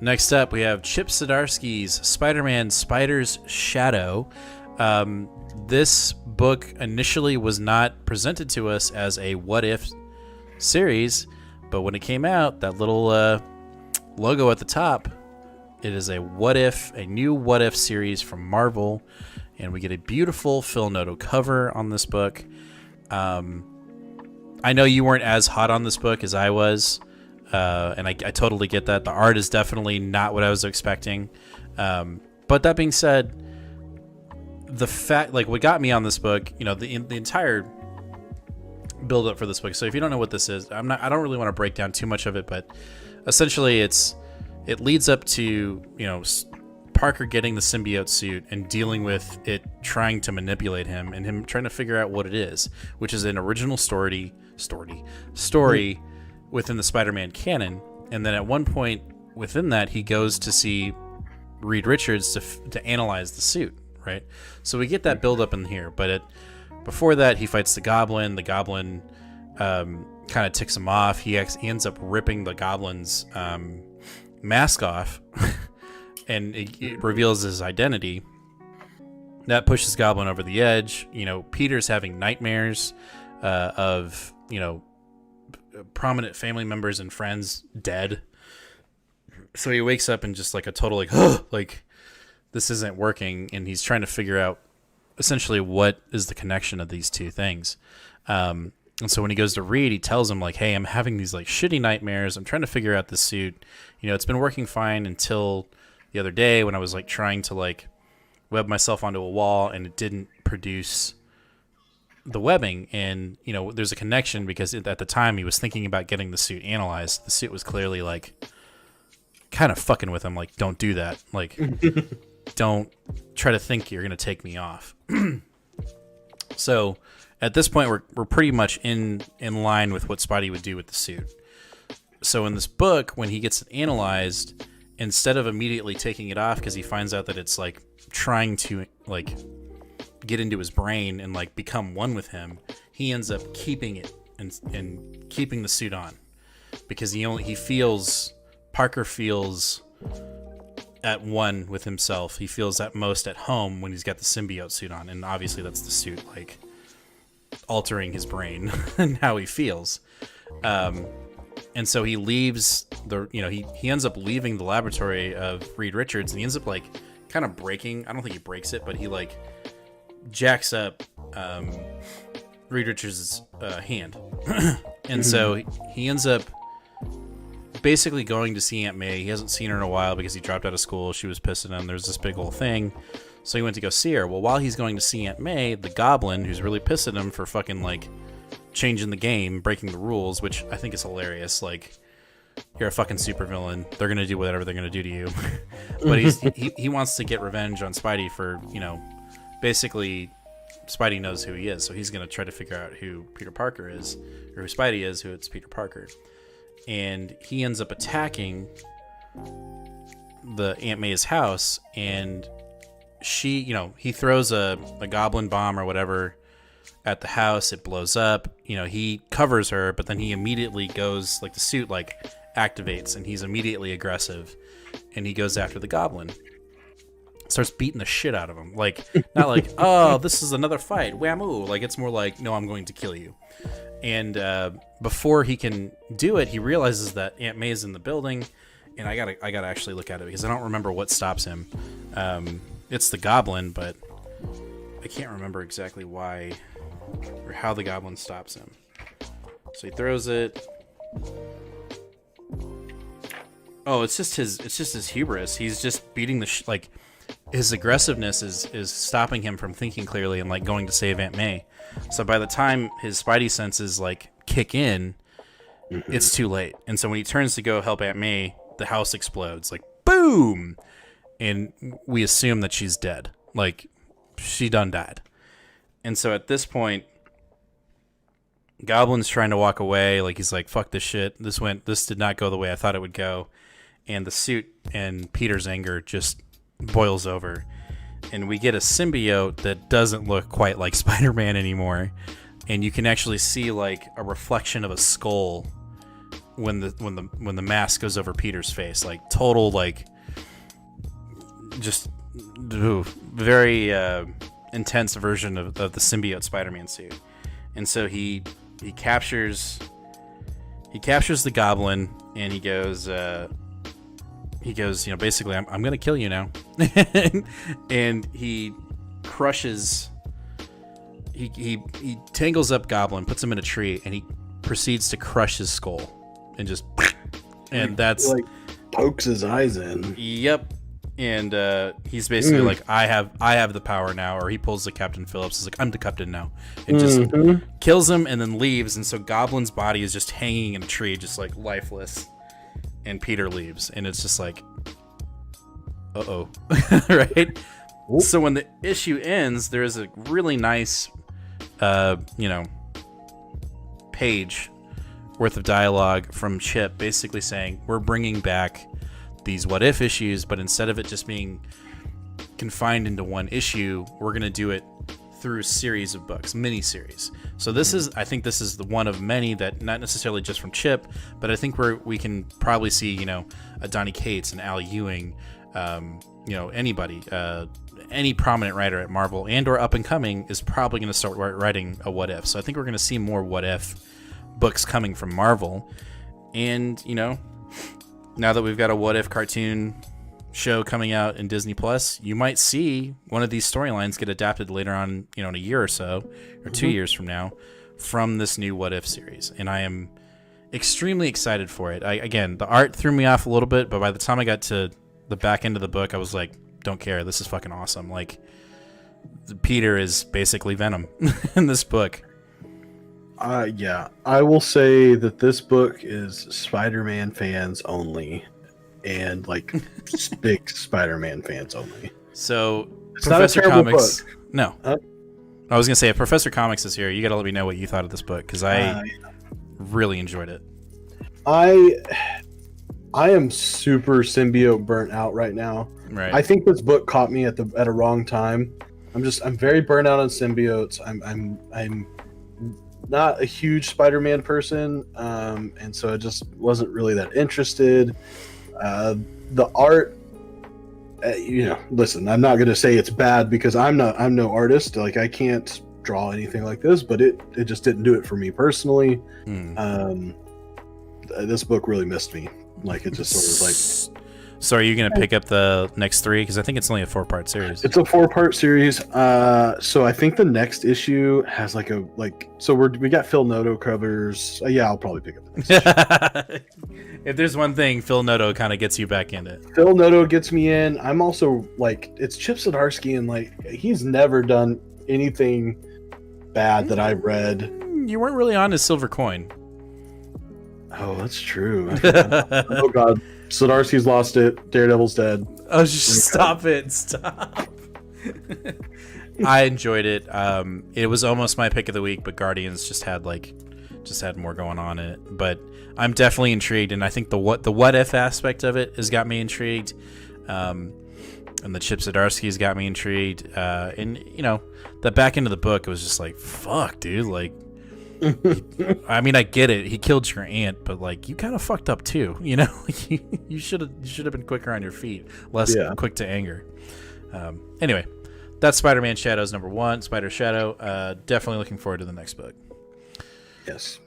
Next up, we have Chip Zdarsky's Spider-Man Spider's Shadow. This book initially was not presented to us as a what-if series, but when it came out, that little logo at the top, it is a new what-if series from Marvel, and we get a beautiful Phil Noto cover on this book. I know you weren't as hot on this book as I was, and I totally get that. The art is definitely not what I was expecting. But that being said, the fact, like, what got me on this book, the entire build up for this book. So if you don't know what this is, I don't really want to break down too much of it, but essentially it leads up to, Parker getting the symbiote suit and dealing with it trying to manipulate him and him trying to figure out what it is, which is an original story within the Spider-Man canon. And then at one point within that, he goes to see Reed Richards to analyze the suit, right? So we get that build up in here, but before that, he fights the Goblin. The Goblin kind of ticks him off. He ends up ripping the Goblin's mask off and it reveals his identity. That pushes Goblin over the edge. Peter's having nightmares of, prominent family members and friends dead. So he wakes up and just like a total like this isn't working, and he's trying to figure out essentially what is the connection of these two things. And so when he goes to Reed, he tells him like, hey, I'm having these like shitty nightmares. I'm trying to figure out this suit. It's been working fine until the other day when I was like trying to like web myself onto a wall and it didn't produce the webbing. And, there's a connection because at the time he was thinking about getting the suit analyzed. The suit was clearly like kind of fucking with him. Like, don't do that. Like, don't try to think you're going to take me off. So at this point, we're pretty much in line with what Spidey would do with the suit. So in this book, when he gets it analyzed, instead of immediately taking it off because he finds out that it's like trying to like get into his brain and like become one with him, he ends up keeping it and keeping the suit on because Parker feels at one with himself. He feels at most at home when he's got the symbiote suit on, and obviously that's the suit like altering his brain and how he feels. And so he leaves he ends up leaving the laboratory of Reed Richards, and he ends up like kind of breaking. I don't think he breaks it, but he like jacks up Reed Richards' hand. And so he ends up basically going to see Aunt May. He hasn't seen her in a while because he dropped out of school. She was pissing him. There's this big old thing. So he went to go see her. Well, while he's going to see Aunt May, the Goblin, who's really pissing him for fucking like changing the game, breaking the rules, which I think is hilarious. Like, you're a fucking supervillain. They're gonna do whatever they're gonna do to you. But he wants to get revenge on Spidey for, basically Spidey knows who he is, so he's gonna try to figure out who Peter Parker is, or who Spidey is, who it's Peter Parker. And he ends up attacking the Aunt May's house, and she, he throws a goblin bomb or whatever at the house. It blows up. He covers her, but then he immediately goes, like, the suit like activates, and he's immediately aggressive, and he goes after the Goblin. Starts beating the shit out of him. Like, not like, oh, this is another fight, whammoo. Like, it's more like, no, I'm going to kill you. And before he can do it, he realizes that Aunt May is in the building, and I gotta actually look at it because I don't remember what stops him. It's the Goblin, but I can't remember exactly why or how the Goblin stops him. So he throws it. Oh, it's just his hubris. He's just beating the his aggressiveness is stopping him from thinking clearly and like going to save Aunt May. So by the time his Spidey senses like kick in, it's too late. And so when he turns to go help Aunt May, the house explodes, like boom, and we assume that she's dead. Like, she done died. And so at this point, Goblin's trying to walk away. Like, he's like, fuck this shit. This did not go the way I thought it would go. And the suit and Peter's anger just boils over. And we get a symbiote that doesn't look quite like Spider-Man anymore. And you can actually see like a reflection of a skull when the mask goes over Peter's face, like total like just very intense version of the symbiote Spider-Man suit. And so he captures the Goblin, and he goes, basically, I'm gonna kill you now. And he crushes. He tangles up Goblin, puts him in a tree, and he proceeds to crush his skull, and just, and that's like pokes his eyes in. Yep. And he's basically like, I have the power now, or he pulls the Captain Phillips. He's like, I'm the captain now, and just kills him, and then leaves. And so Goblin's body is just hanging in a tree, just like lifeless. And Peter leaves, and it's just like, uh-oh, right? Ooh. So when the issue ends, there is a really nice, page worth of dialogue from Chip, basically saying, we're bringing back these what if issues, but instead of it just being confined into one issue, we're going to do it through a series of books, mini-series. So I think this is the one of many that, not necessarily just from Chip, but I think we can probably see, a Donny Cates and Al Ewing, anybody, any prominent writer at Marvel and or up and coming is probably going to start writing a what if. So I think we're going to see more what if books coming from Marvel. And, now that we've got a what if cartoon show coming out in Disney Plus, you might see one of these storylines get adapted later on, in a year or so, or 2 years from now, from this new what if series. And I am extremely excited for it. Again, the art threw me off a little bit, but by the time I got to the back end of the book, I was like, don't care. This is fucking awesome. Like, Peter is basically Venom in this book. Yeah, I will say that this book is Spider-Man fans only, and like big Spider-Man fans only. So it's Professor not a terrible Comics, book. No, I was gonna say if Professor Comics is here, you gotta let me know what you thought of this book, because I really enjoyed it. I am super symbiote burnt out right now. Right. I think this book caught me at a wrong time. I'm very burnt out on symbiotes. I'm not a huge Spider-Man person, and so I just wasn't really that interested. The art, listen, I'm not going to say it's bad because I'm no artist. Like, I can't draw anything like this, but it just didn't do it for me personally. This book really missed me. Like, it just sort of like. So are you going to pick up the next 3? Because I think it's only a 4-part series. It's a 4-part series. So I think the next issue has so we got Phil Noto covers. Yeah, I'll probably pick up the next issue. If there's one thing, Phil Noto kind of gets you back in it. Phil Noto gets me in. I'm also it's Chip Zdarsky, and he's never done anything bad that I've read. You weren't really on his silver coin. Oh, that's true. Oh God. Zdarsky's lost it. Daredevil's dead. Oh, just stop it. Stop. I enjoyed it. It was almost my pick of the week, but Guardians just had more going on in it. But I'm definitely intrigued, and I think the what if aspect of it has got me intrigued. And the Chip Zdarsky's got me intrigued. And the back end of the book, it was just like, fuck, dude, like. I mean, I get it. He killed your aunt, but you kind of fucked up too. You should have been quicker on your feet, less quick to anger. Anyway, that's Spider-Man Shadows #1, Spider Shadow. Definitely looking forward to the next book. Yes.